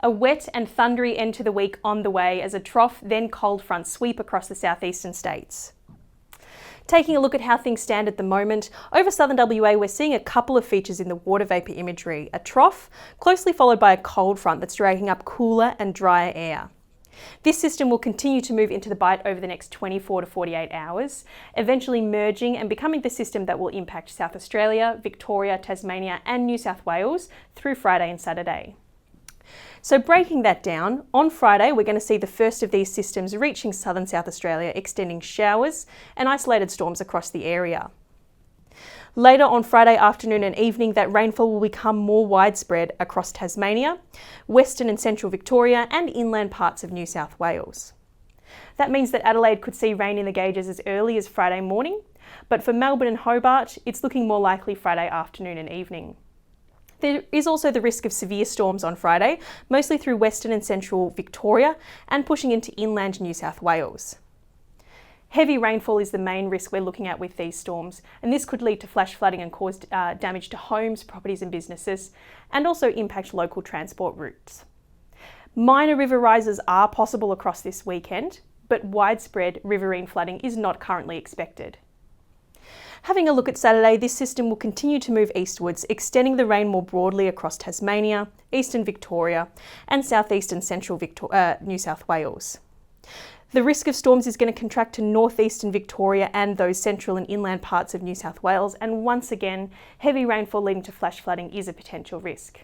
A wet and thundery end to the week on the way as a trough, then cold fronts sweep across the southeastern states. Taking a look at how things stand at the moment, over southern WA we're seeing a couple of features in the water vapour imagery. A trough, closely followed by a cold front that's dragging up cooler and drier air. This system will continue to move into the Bight over the next 24 to 48 hours, eventually merging and becoming the system that will impact South Australia, Victoria, Tasmania and New South Wales through Friday and Saturday. So breaking that down, on Friday we're going to see the first of these systems reaching southern South Australia, extending showers and isolated storms across the area. Later on Friday afternoon and evening, that rainfall will become more widespread across Tasmania, Western and Central Victoria and inland parts of New South Wales. That means that Adelaide could see rain in the gauges as early as Friday morning, but for Melbourne and Hobart, it's looking more likely Friday afternoon and evening. There is also the risk of severe storms on Friday, mostly through Western and Central Victoria and pushing into inland New South Wales. Heavy rainfall is the main risk we're looking at with these storms, and this could lead to flash flooding and cause damage to homes, properties and businesses, and also impact local transport routes. Minor river rises are possible across this weekend, but widespread riverine flooding is not currently expected. Having a look at Saturday, this system will continue to move eastwards, extending the rain more broadly across Tasmania, eastern Victoria and southeast and central New South Wales. The risk of storms is going to contract to northeastern Victoria and those central and inland parts of New South Wales, and once again, heavy rainfall leading to flash flooding is a potential risk.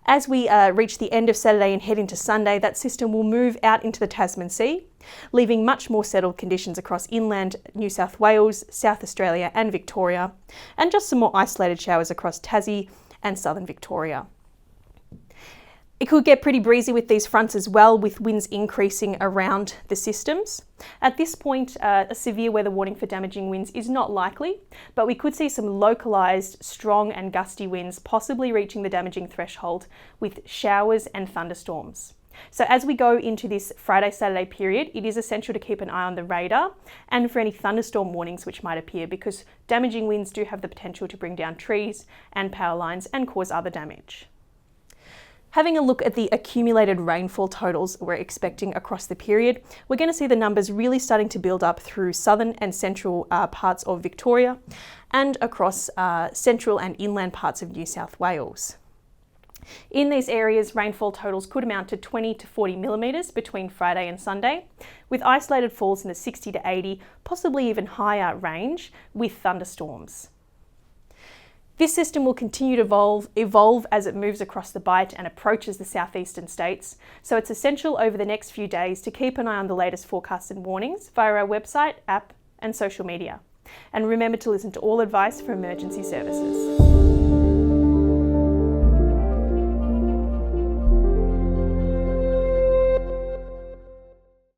As we reach the end of Saturday and head into Sunday, that system will move out into the Tasman Sea, leaving much more settled conditions across inland New South Wales, South Australia and Victoria, and just some more isolated showers across Tassie and southern Victoria. It could get pretty breezy with these fronts as well, with winds increasing around the systems. At this point, a severe weather warning for damaging winds is not likely, but we could see some localised strong and gusty winds possibly reaching the damaging threshold with showers and thunderstorms. So as we go into this Friday-Saturday period, it is essential to keep an eye on the radar and for any thunderstorm warnings which might appear, because damaging winds do have the potential to bring down trees and power lines and cause other damage. Having a look at the accumulated rainfall totals we're expecting across the period, we're going to see the numbers really starting to build up through southern and central parts of Victoria and across central and inland parts of New South Wales. In these areas, rainfall totals could amount to 20 to 40 millimetres between Friday and Sunday, with isolated falls in the 60 to 80, possibly even higher range with thunderstorms. This system will continue to evolve as it moves across the Bight and approaches the southeastern states, so it's essential over the next few days to keep an eye on the latest forecasts and warnings via our website, app and social media. And remember to listen to all advice from emergency services.